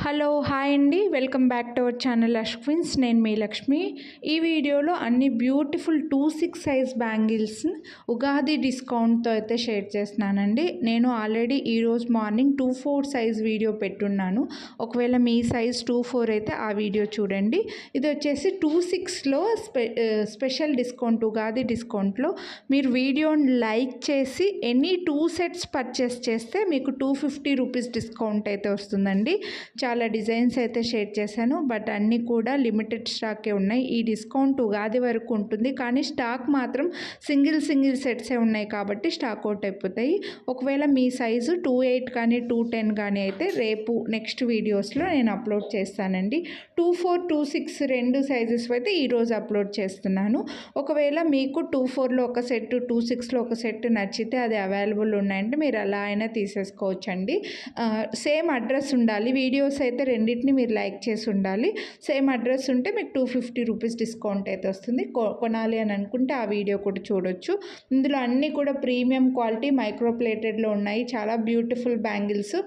Hello hi అండి, welcome back to our channel Ashwins. నేను మీ లక్ష్మి. ఈ వీడియోలో అన్ని బ్యూటిఫుల్ 2/6 సైజ్ బ్యాంగిల్స్ ఉగాది డిస్కౌంట్తో అయితే షేర్ చేస్తున్నానండి. నేను ఆల్రెడీ ఈరోజు మార్నింగ్ 2/4 సైజ్ వీడియో పెట్టున్నాను. ఒకవేళ మీ సైజ్ 2/4 అయితే ఆ వీడియో చూడండి. ఇది వచ్చేసి 2/6లో స్పెషల్ డిస్కౌంట్, ఉగాది డిస్కౌంట్లో మీరు వీడియోని లైక్ చేసి ఎనీ 2 సెట్స్ పర్చేస్ చేస్తే మీకు 250 రూపీస్ డిస్కౌంట్ అయితే వస్తుందండి. చాలా డిజైన్స్ అయితే షేర్ చేశాను, బట్ అన్నీ కూడా లిమిటెడ్ స్టాకే ఉన్నాయి. ఈ డిస్కౌంట్ ఉగాది వరకు ఉంటుంది, కానీ స్టాక్ మాత్రం సింగిల్ సెట్సే ఉన్నాయి కాబట్టి స్టాక్ అవుట్ అయిపోతాయి. ఒకవేళ మీ సైజు 2/8 కానీ 2/10 కానీ అయితే రేపు నెక్స్ట్ వీడియోస్లో నేను అప్లోడ్ చేస్తానండి. 2/4, 2/6 రెండు సైజెస్ అయితే ఈరోజు అప్లోడ్ చేస్తున్నాను. ఒకవేళ మీకు 2/4లో ఒక సెట్, 2/6లో ఒక సెట్ నచ్చితే అది అవైలబుల్ ఉన్నాయంటే మీరు అలా అయినా తీసేసుకోవచ్చండి. సేమ్ అడ్రస్ ఉండాలి. వీడియోస్ అయితే రెండింటిని మీరు లైక్ చేసి ఉండాలి. సేమ్ అడ్రస్ ఉంటే మీకు 250 రూపీస్ డిస్కౌంట్ అయితే వస్తుంది. కొనాలి అని అనుకుంటే ఆ వీడియో కూడా చూడొచ్చు. ఇందులో అన్నీ కూడా ప్రీమియం క్వాలిటీ మైక్రో ప్లేటెడ్లో ఉన్నాయి. చాలా బ్యూటిఫుల్ బ్యాంగిల్స్,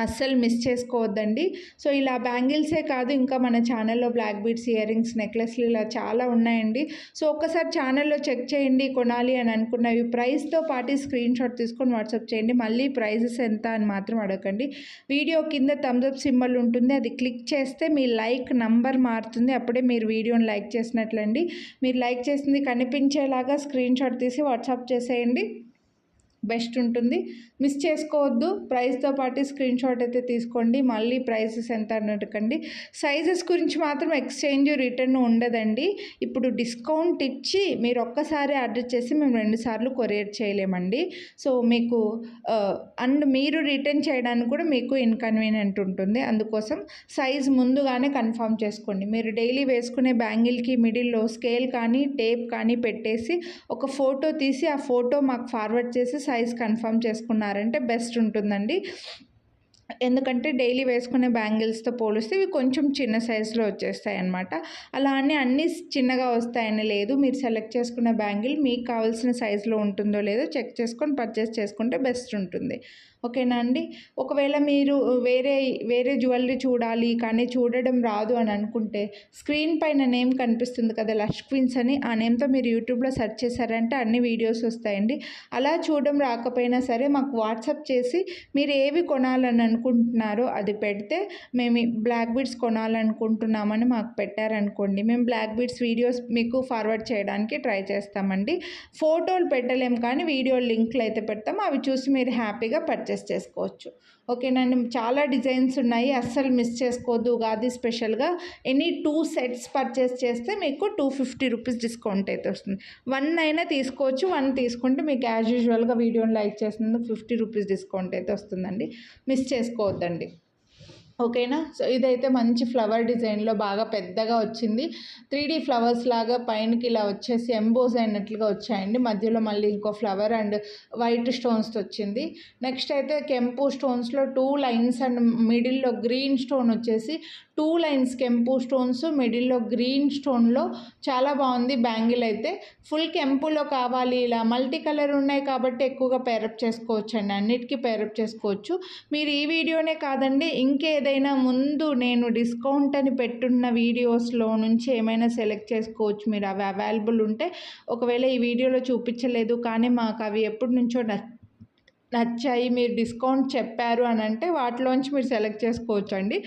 అస్సలు మిస్ చేసుకోవద్దండి. సో ఇలా బ్యాంగిల్సే కాదు, ఇంకా మన ఛానల్లో బ్లాక్ బీడ్స్, ఇయర్ రింగ్స్, నెక్లెస్లు ఇలా చాలా ఉన్నాయండి. సో ఒక్కసారి ఛానల్లో చెక్ చేయండి. కొనాలి అని అనుకున్నవి ప్రైస్తో పాటు స్క్రీన్ షాట్ తీసుకొని వాట్సాప్ చేయండి. మళ్ళీ ప్రైజెస్ ఎంత అని మాత్రం అడగండి. వీడియో కింద థమ్స్ అప్ సింబల్ ఉంటుంది, అది క్లిక్ చేస్తే మీ లైక్ నంబర్ మారుతుంది. అప్పుడే మీరు వీడియోని లైక్ చేసినట్లండి. మీరు లైక్ చేసింది కనిపించేలాగా స్క్రీన్ షాట్ తీసి వాట్సాప్ చేసేయండి, బెస్ట్ ఉంటుంది. మిస్ చేసుకోవద్దు. ప్రైస్తో పాటు స్క్రీన్ షాట్ అయితే తీసుకోండి. మళ్ళీ ప్రైసెస్ ఎంత అన్నట్టుకండి. సైజెస్ గురించి మాత్రం ఎక్స్చేంజ్ రిటర్న్ ఉండదండి. ఇప్పుడు డిస్కౌంట్ ఇచ్చి మీరు ఒక్కసారి ఆర్డర్ చేసి మేము 2 సార్లు కొరియర్ చేయలేమండి. సో మీకు అండ్ మీరు రిటర్న్ చేయడానికి కూడా మీకు ఇన్కన్వీనియంట్ ఉంటుంది. అందుకోసం సైజ్ ముందుగానే కన్ఫర్మ్ చేసుకోండి. మీరు డైలీ వేసుకునే బ్యాంగిల్కి మిడిల్లో స్కేల్ కానీ టేప్ కానీ పెట్టేసి ఒక ఫోటో తీసి ఆ ఫోటో మాకు ఫార్వర్డ్ చేసి సైజ్ కన్ఫర్మ్ చేసుకున్నారంటే బెస్ట్ ఉంటుందండి. ఎందుకంటే డైలీ వేసుకునే బ్యాంగిల్స్తో పోలిస్తే ఇవి కొంచెం చిన్న సైజులో వచ్చేస్తాయి అన్నమాట. అలా అని అన్నీ చిన్నగా వస్తాయని లేదు. మీరు సెలెక్ట్ చేసుకున్న బ్యాంగిల్ మీకు కావాల్సిన సైజులో ఉంటుందో లేదో చెక్ చేసుకొని పర్చేస్ చేసుకుంటే బెస్ట్ ఉంటుంది. ఓకేనా అండి. ఒకవేళ మీరు వేరే జ్యువెలరీ చూడాలి కానీ చూడడం రాదు అని అనుకుంటే స్క్రీన్ పైన నేమ్ కనిపిస్తుంది కదా, లక్ష్విన్స్ అని, ఆ నేమ్తో మీరు యూట్యూబ్లో సెర్చ్ చేశారంటే అన్ని వీడియోస్ వస్తాయండి. అలా చూడడం రాకపోయినా సరే మాకు వాట్సాప్ చేసి మీరు ఏవి కొనాలని అనుకుంటున్నారో అది పెడితే, మేము బ్లాక్ బీడ్స్ కొనాలనుకుంటున్నామని మాకు పెట్టారనుకోండి, మేము బ్లాక్ బీడ్స్ వీడియోస్ మీకు ఫార్వర్డ్ చేయడానికి ట్రై చేస్తామండి. ఫోటోలు పెట్టలేము కానీ వీడియో లింక్లు అయితే పెడతాము. అవి చూసి మీరు హ్యాపీగా పర్చేస్ చేసుకోవచ్చు. ఓకేనండి. చాలా డిజైన్స్ ఉన్నాయి, అస్సలు మిస్ చేసుకోవద్దు. ఉగాది స్పెషల్గా ఎనీ 2 సెట్స్ పర్చేస్ చేస్తే మీకు 250 రూపీస్ డిస్కౌంట్ అయితే వస్తుంది. 1 అయినా తీసుకోవచ్చు. 1 తీసుకుంటే మీకు యాజ్ యూజువల్గా వీడియోని లైక్ చేసినందుకు 50 రూపీస్ డిస్కౌంట్ అయితే వస్తుందండి. మిస్ చేసుకోవద్దండి. ఓకేనా. సో ఇదైతే మంచి ఫ్లవర్ డిజైన్లో బాగా పెద్దగా వచ్చింది. 3D ఫ్లవర్స్ లాగా పైనకి ఇలా వచ్చేసి ఎంబోజ్ అయినట్లుగా వచ్చాయండి. మధ్యలో మళ్ళీ ఇంకో ఫ్లవర్ అండ్ వైట్ స్టోన్స్తో వచ్చింది. నెక్స్ట్ అయితే కెంపు స్టోన్స్లో 2 లైన్స్ అండ్ మిడిల్లో గ్రీన్ స్టోన్ వచ్చేసి 2 లైన్స్ కెంపు స్టోన్స్, మిడిల్లో గ్రీన్ స్టోన్లో చాలా బాగుంది బ్యాంగిల్ అయితే. ఫుల్ కెంపులో కావాలి, ఇలా మల్టీ కలర్ ఉన్నాయి కాబట్టి ఎక్కువగా పేరప్ చేసుకోవచ్చు అండి. అన్నిటికీ పేరప్ చేసుకోవచ్చు. మీరు ఈ వీడియోనే కాదండి, ఇంకేదైనా ముందు నేను డిస్కౌంట్ అని పెట్టున్న వీడియోస్లో నుంచి ఏమైనా సెలెక్ట్ చేసుకోవచ్చు మీరు. అవి అవైలబుల్ ఉంటే, ఒకవేళ ఈ వీడియోలో చూపించలేదు కానీ మాకు అవి ఎప్పటి నుంచో నచ్చాయి, మీరు డిస్కౌంట్ చెప్పారు అని అంటే వాటిలోంచి మీరు సెలెక్ట్ చేసుకోవచ్చు అండి.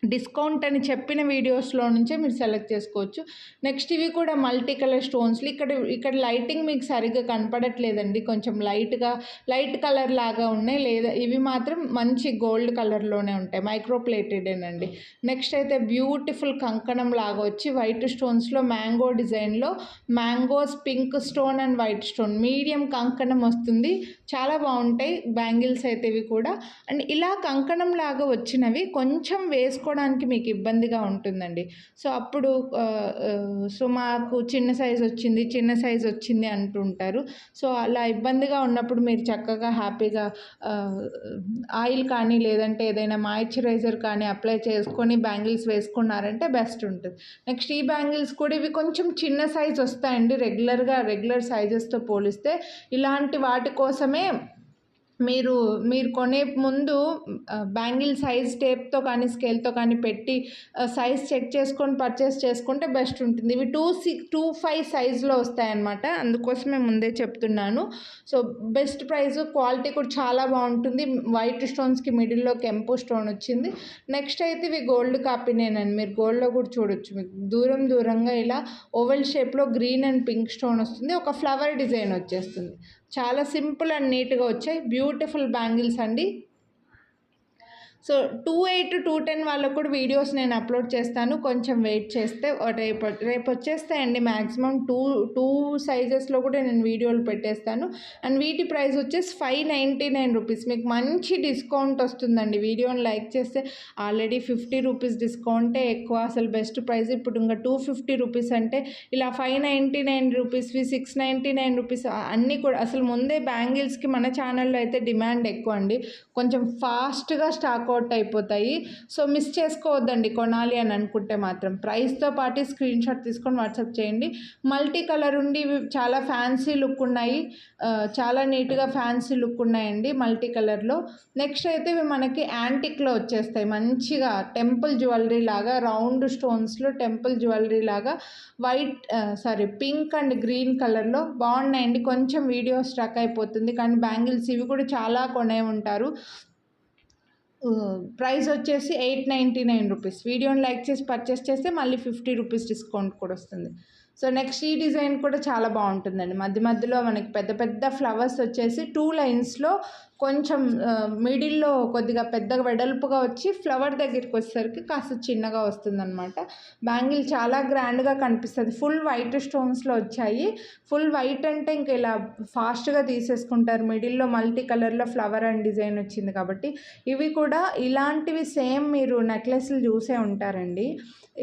డిస్కౌంట్ అని చెప్పిన వీడియోస్లో నుంచే మీరు సెలెక్ట్ చేసుకోవచ్చు. నెక్స్ట్ ఇవి కూడా మల్టీ కలర్ స్టోన్స్లు. ఇక్కడ లైటింగ్ మీకు సరిగ్గా కనపడట్లేదండి, కొంచెం లైట్ కలర్ లాగా ఉన్నాయి. లేదా ఇవి మాత్రం మంచి గోల్డ్ కలర్లోనే ఉంటాయి, మైక్రో ప్లేటెడేనండి. నెక్స్ట్ అయితే బ్యూటిఫుల్ కంకణం లాగా వచ్చి వైట్ స్టోన్స్లో మ్యాంగో డిజైన్లో mangoes, pink stone and white stone medium కంకణం వస్తుంది. చాలా బాగుంటాయి బ్యాంగిల్స్ అయితే ఇవి కూడా. అండ్ ఇలా కంకణం లాగా వచ్చినవి కొంచెం వేసుకోవడానికి మీకు ఇబ్బందిగా ఉంటుందండి. సో అప్పుడు మాకు చిన్న సైజ్ వచ్చింది అంటుంటారు. సో అలా ఇబ్బందిగా ఉన్నప్పుడు మీరు చక్కగా హ్యాపీగా ఆయిల్ కానీ లేదంటే ఏదైనా మాయిశ్చరైజర్ కానీ అప్లై చేసుకొని బ్యాంగిల్స్ వేసుకున్నారంటే బెస్ట్ ఉంటుంది. నెక్స్ట్ ఈ బ్యాంగిల్స్ కూడా ఇవి కొంచెం చిన్న సైజ్ వస్తాయండి రెగ్యులర్ సైజెస్తో పోలిస్తే. ఇలాంటి వాటి కోసమే మీరు మీరు కొనే ముందు బ్యాంగిల్ సైజ్ టేప్‌తో కానీ, స్కేల్‌తో కానీ పెట్టి సైజ్ చెక్ చేసుకొని పర్చేస్ చేసుకుంటే బెస్ట్ ఉంటుంది. ఇవి 25 సైజ్‌లో వస్తాయన్నమాట. అందుకోసమే ముందే చెప్తున్నాను. సో, బెస్ట్ ప్రైస్, క్వాలిటీ కూడా చాలా బావుంటుంది. వైట్ స్టోన్స్‌కి మిడిల్‌లో కెంపు స్టోన్ వచ్చింది. నెక్స్ట్ అయితే ఇవి గోల్డ్ కాపీనేనండి. మీరు గోల్డ్‌లో కూడా చూడొచ్చు. మీకు దూరంగా ఇలా ఓవెల్ షేప్‌లో గ్రీన్ అండ్ పింక్ స్టోన్ వస్తుంది. ఒక ఫ్లవర్ డిజైన్ వచ్చేస్తుంది. చాలా సింపుల్ అండ్ నీట్‌గా వచ్చాయి. బ్యూటిఫుల్ బ్యాంగిల్స్ అండి. సో 28, 210 వాళ్ళకు కూడా వీడియోస్ నేను అప్లోడ్ చేస్తాను. కొంచెం వెయిట్ చేస్తే రేపు వచ్చేస్తాయండి. మ్యాక్సిమం టూ సైజెస్లో కూడా నేను వీడియోలు పెట్టేస్తాను. అండ్ వీటి ప్రైస్ వచ్చేసి 599 రూపీస్. మీకు మంచి డిస్కౌంట్ వస్తుందండి. వీడియోని లైక్ చేస్తే ఆల్రెడీ 50 రూపీస్ డిస్కౌంటే ఎక్కువ. అసలు బెస్ట్ ప్రైస్. ఇప్పుడు ఇంకా 250 రూపీస్ అంటే ఇలా 599 రూపీస్వి, 699 రూపీస్ అన్నీ కూడా అసలు ముందే బ్యాంగిల్స్కి మన ఛానల్లో అయితే డిమాండ్ ఎక్కువ అండి. కొంచెం ఫాస్ట్గా స్టాక్ అవుట్ అయిపోతాయి. సో మిస్ చేసుకోవద్దండి కొనాలి అని అనుకుంటే మాత్రం. ప్రైస్తో పాటు స్క్రీన్ షాట్ తీసుకొని వాట్సాప్ చేయండి. మల్టీ కలర్ ఉండి చాలా ఫ్యాన్సీ లుక్ ఉన్నాయి. చాలా నీట్గా ఫ్యాన్సీ లుక్ ఉన్నాయండి మల్టీ కలర్లో. నెక్స్ట్ అయితే ఇవి మనకి యాంటిక్లో వచ్చేస్తాయి. మంచిగా టెంపుల్ జ్యువెలరీ లాగా రౌండ్ స్టోన్స్లో టెంపుల్ జ్యువెలరీ లాగా పింక్ అండ్ గ్రీన్ కలర్లో బాగున్నాయండి. కొంచెం వీడియో స్ట్రక్ అయిపోతుంది కానీ బ్యాంగిల్స్ ఇవి కూడా చాలా కొనే ఉంటారు. ప్రైస్ వచ్చేసి 899 రూపీస్. వీడియోని లైక్ చేసి పర్చేస్ చేస్తే మళ్ళీ 50 రూపీస్ డిస్కౌంట్ కూడా వస్తుంది. సో నెక్స్ట్ ఈ డిజైన్ కూడా చాలా బాగుంటుందండి. మధ్యలో మనకి పెద్ద ఫ్లవర్స్ వచ్చేసి 2 లైన్స్లో కొంచెం మిడిల్లో కొద్దిగా పెద్దగా వెడల్పుగా వచ్చి ఫ్లవర్ దగ్గరికి వచ్చేసరికి కాస్త చిన్నగా వస్తుందన్నమాట. బ్యాంగిల్ చాలా గ్రాండ్గా కనిపిస్తుంది. ఫుల్ వైట్ స్టోన్స్లో వచ్చాయి. ఫుల్ వైట్ అంటే ఇంక ఇలా ఫాస్ట్గా తీసేసుకుంటారు. మిడిల్లో మల్టీ కలర్లో ఫ్లవర్ అండ్ డిజైన్ వచ్చింది కాబట్టి. ఇవి కూడా ఇలాంటివి సేమ్ మీరు నెక్లెస్లు చూసే ఉంటారండి.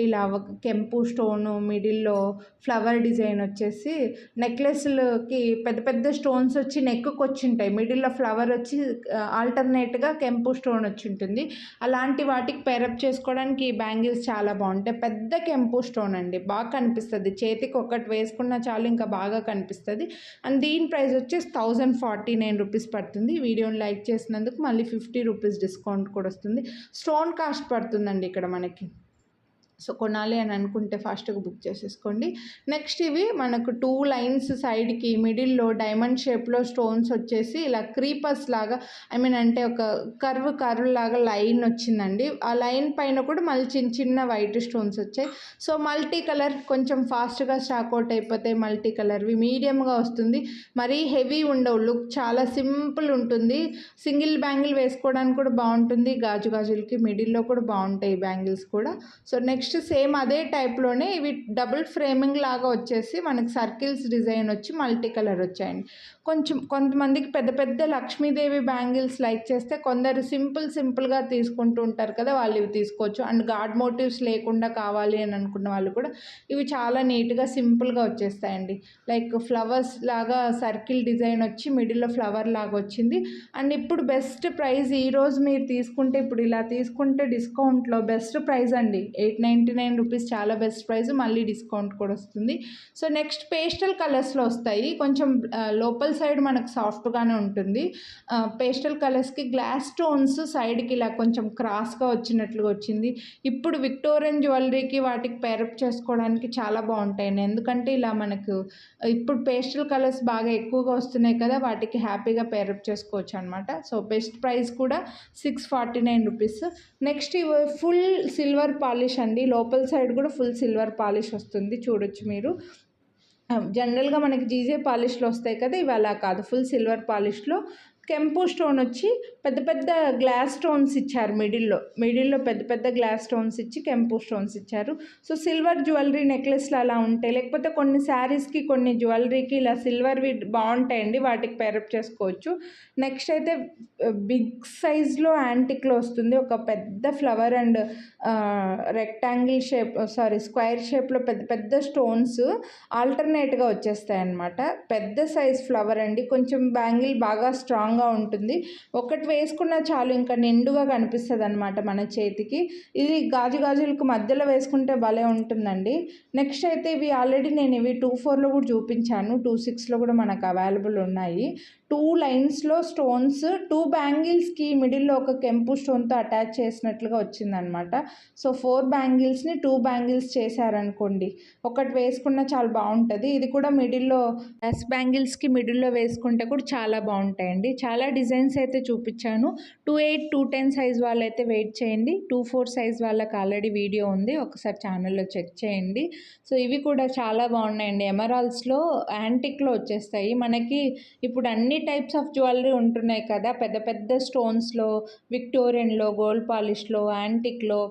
ఇలా కెంపు స్టోను మిడిల్లో ఫ్లవర్ డిజైన్ వచ్చేసి నెక్లెస్లకి పెద్ద స్టోన్స్ వచ్చి నెక్కి వచ్చి ఉంటాయి. మిడిల్లో ఫ్లవర్ వచ్చి ఆల్టర్నేట్గా కెంపు స్టోన్ వచ్చి ఉంటుంది. అలాంటి వాటికి పేరప్ చేసుకోవడానికి ఈ బ్యాంగిల్స్ చాలా బాగుంటాయి. పెద్ద కెంపు స్టోన్ అండి, బాగా కనిపిస్తుంది. చేతికి ఒకటి వేసుకున్నా చాలు ఇంకా బాగా కనిపిస్తుంది. అండ్ దీని ప్రైస్ వచ్చేసి 1049 రూపీస్ పడుతుంది. వీడియోని లైక్ చేసినందుకు మళ్ళీ 50 రూపీస్ డిస్కౌంట్ కూడా వస్తుంది. స్టోన్ కాస్ట్ పడుతుందండి ఇక్కడ మనకి. సో కొనాలి అని అనుకుంటే ఫాస్ట్గా బుక్ చేసేసుకోండి. నెక్స్ట్ ఇవి మనకు 2 లైన్స్ సైడ్కి మిడిల్లో డైమండ్ షేప్లో స్టోన్స్ వచ్చేసి ఇలా క్రీపర్స్ లాగా అంటే ఒక కర్వ్ లాగా లైన్ వచ్చిందండి. ఆ లైన్ పైన కూడా మళ్ళీ చిన్న వైట్ స్టోన్స్ వచ్చాయి. సో మల్టీ కలర్ కొంచెం ఫాస్ట్గా స్టాక్ అవుట్ అయిపోతాయి. మల్టీ కలర్వి మీడియంగా వస్తుంది. మరీ హెవీ ఉండవు. లుక్ చాలా సింపుల్ ఉంటుంది. సింగిల్ బ్యాంగిల్ వేసుకోవడానికి కూడా బాగుంటుంది. గాజులకి మిడిల్లో కూడా బాగుంటాయి బ్యాంగిల్స్ కూడా. సో నెక్స్ట్ సేమ్ అదే టైప్లోనే ఇవి డబుల్ ఫ్రేమింగ్ లాగా వచ్చేసి మనకి సర్కిల్స్ డిజైన్ వచ్చి మల్టీ కలర్ వచ్చాయండి. కొంతమందికి పెద్ద లక్ష్మీదేవి బ్యాంగిల్స్ లైక్ చేస్తే, కొందరు సింపుల్గా తీసుకుంటూ ఉంటారు కదా, వాళ్ళు ఇవి తీసుకోవచ్చు. అండ్ గాడ్ మోటివ్స్ లేకుండా కావాలి అని అనుకున్న వాళ్ళు కూడా ఇవి చాలా నీట్గా సింపుల్గా వచ్చేస్తాయండి. లైక్ ఫ్లవర్స్ లాగా సర్కిల్ డిజైన్ వచ్చి మిడిల్లో ఫ్లవర్ లాగా వచ్చింది. అండ్ ఇప్పుడు బెస్ట్ ప్రైస్ ఈరోజు మీరు తీసుకుంటే, ఇప్పుడు ఇలా తీసుకుంటే డిస్కౌంట్లో బెస్ట్ ప్రైస్ అండి. 899 రూపీస్ చాలా బెస్ట్ ప్రైస్. మళ్ళీ డిస్కౌంట్ కూడా వస్తుంది. సో నెక్స్ట్ పేస్టల్ కలర్స్లో వస్తాయి. కొంచెం లోపల సైడ్ మనకు సాఫ్ట్గానే ఉంటుంది. పేస్టల్ కలర్స్కి గ్లాస్ స్టోన్స్ సైడ్కి ఇలా కొంచెం క్రాస్గా వచ్చినట్లుగా వచ్చింది. ఇప్పుడు విక్టోరియన్ జ్యువెలరీకి వాటికి పేరప్ చేసుకోవడానికి చాలా బాగుంటాయండి. ఎందుకంటే ఇలా మనకు ఇప్పుడు పేస్టల్ కలర్స్ బాగా ఎక్కువగా వస్తున్నాయి కదా, వాటికి హ్యాపీగా పేరప్ చేసుకోవచ్చు అనమాట. సో బెస్ట్ ప్రైస్ కూడా 649 రూపీస్. నెక్స్ట్ ఇవి ఫుల్ సిల్వర్ పాలిష్ అండి. లోపల సైడ్ కూడా ఫుల్ సిల్వర్ పాలిష్ వస్తుంది, చూడొచ్చు మీరు. జనరల్గా మనకి జీజే పాలిష్లో వస్తాయి కదా, ఇవి అలా కాదు. ఫుల్ సిల్వర్ పాలిష్లో కెంపు స్టోన్ వచ్చి పెద్ద గ్లాస్ స్టోన్స్ ఇచ్చారు. మిడిల్లో పెద్ద గ్లాస్ స్టోన్స్ ఇచ్చి కెంపు స్టోన్స్ ఇచ్చారు. సో సిల్వర్ జ్యువెలరీ నెక్లెస్లు అలా ఉంటాయి. లేకపోతే కొన్ని శారీస్కి కొన్ని జ్యువెలరీకి ఇలా సిల్వర్వి బాగుంటాయండి, వాటికి పేరప్ చేసుకోవచ్చు. నెక్స్ట్ అయితే బిగ్ సైజ్లో యాంటిక్లో వస్తుంది. ఒక పెద్ద ఫ్లవర్ అండ్ రెక్టాంగిల్ స్క్వేర్ షేప్లో పెద్ద స్టోన్స్ ఆల్టర్నేట్గా వచ్చేస్తాయి అన్నమాట. పెద్ద సైజ్ ఫ్లవర్ అండి. కొంచెం బ్యాంగిల్ బాగా స్ట్రాంగ్గా ఉంటుంది. ఒకటి వేసుకున్నా చాలు ఇంకా నిండుగా కనిపిస్తుంది అనమాట మన చేతికి. ఇది గాజులకు మధ్యలో వేసుకుంటే భలే ఉంటుందండి. నెక్స్ట్ అయితే ఇవి ఆల్రెడీ నేను 2.4లో కూడా చూపించాను. 2.6లో కూడా మనకు అవైలబుల్ ఉన్నాయి. 2 లైన్స్‌లో స్టోన్స్ 2 బ్యాంగిల్స్‌కి మిడిల్‌లో ఒక కెంపు స్టోన్‌తో అటాచ్ చేసినట్లుగా వచ్చిందనమాట. సో, 4 బ్యాంగిల్స్‌ని 2 బ్యాంగిల్స్ చేశారనుకోండి. ఒకటి వేసుకున్న చాలా బావుంటది. ఇది కూడా మిడిల్‌లో బ్యాంగిల్స్‌కి మిడిల్‌లో వేసుకుంటే కూడా చాలా బావుంటాయండి. చాలా డిజైన్స్ అయితే చూపిచ్చాను. 28, 210 సైజ్ వాళ్ళైతే వెయిట్ చేయండి. 24 సైజ్ వాళ్ళకి ఆల్రెడీ వీడియో ఉంది. ఒకసారి ఛానల్‌లో చెక్ చేయండి. సో, ఇవి కూడా చాలా బాగున్నాయండి. ఎమరాల్డ్స్‌లో యాంటిక్‌లో వచ్చేస్తాయి. మనకి ఇప్పుడు అన్ని టైప్స్ ఆఫ్ జ్యువెలరీ ఉంటున్నాయి కదా! పెద్ద పెద్ద స్టోన్స్‌లో, విక్టోరియన్‌లో, గోల్డ్ పాలిష్‌లో, యాంటిక్‌లో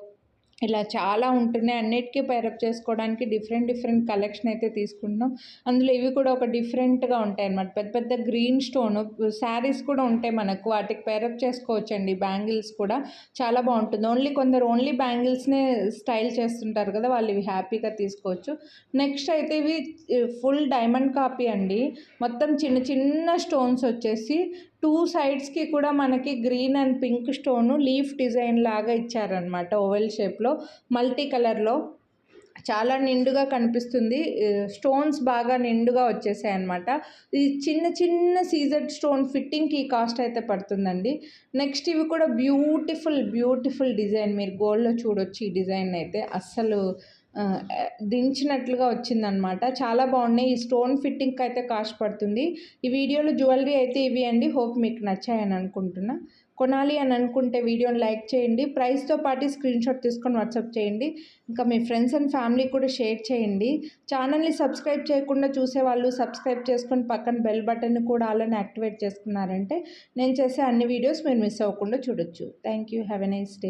ఇలా చాలా ఉంటున్నాయి. అన్నిటికీ పైరప్ చేసుకోవడానికి డిఫరెంట్ కలెక్షన్ అయితే తీసుకుంటున్నాం. అందులో ఇవి కూడా ఒక డిఫరెంట్‌గా ఉంటాయన్నమాట. పెద్ద పెద్ద గ్రీన్ స్టోను శారీస్ కూడా ఉంటాయి మనకు. వాటికి పైరప్ చేసుకోవచ్చండి. బ్యాంగిల్స్ కూడా చాలా బావుంటుంది. కొందరు ఓన్లీ బ్యాంగిల్స్‌నే స్టైల్ చేస్తుంటారు కదా! వాళ్ళు ఇవి హ్యాపీగా తీసుకోవచ్చు. నెక్స్ట్ అయితే ఇవి ఫుల్ డైమండ్ కాపీ అండి. మొత్తం చిన్న చిన్న స్టోన్స్ వచ్చేసి 2 సైడ్స్‌కి కూడా మనకి green and pink stone leaf design లాగా ఇచ్చారనమాట. ఓవెల్ షేప్‌లో మల్టీ కలర్‌లో చాలా నిండుగా కనిపిస్తుంది. స్టోన్స్ బాగా నిండుగా వచ్చేసాయన్నమాట. ఈ చిన్న చిన్న సీజెడ్ స్టోన్ ఫిట్టింగ్‌కి ఈ కాస్ట్ అయితే పడుతుందండి. నెక్స్ట్ ఇవి కూడా బ్యూటిఫుల్ డిజైన్. మీరు గోల్డ్‌లో చూడొచ్చు ఈ డిజైన్ అయితే. అస్సలు దించినట్లుగా వచ్చిందనమాట. చాలా బాగున్నాయి. ఈ స్టోన్ ఫిట్టింగ్‌కి అయితే కాస్ట్ పడుతుంది. ఈ వీడియోలో జ్యువెలరీ అయితే ఇవి అండి. హోప్ మీకు నచ్చాయని అనుకుంటున్నా. కొనాలి అని అనుకుంటే వీడియోని లైక్ చేయండి. ప్రైస్‌తో పాటు స్క్రీన్‌షాట్ తీసుకొని వాట్సాప్ చేయండి. ఇంకా మీ ఫ్రెండ్స్ అండ్ ఫ్యామిలీకి కూడా షేర్ చేయండి. ఛానల్‌ని సబ్స్క్రైబ్ చేయకుండా చూసేవాళ్ళు సబ్స్క్రైబ్ చేసుకొని పక్కన బెల్ బటన్‌ని కూడా ఆల్ యాక్టివేట్ చేసుకున్నారంటే నేను చేసే అన్ని వీడియోస్ మీరు మిస్ అవ్వకుండా చూడొచ్చు. Thank you. Have a nice day.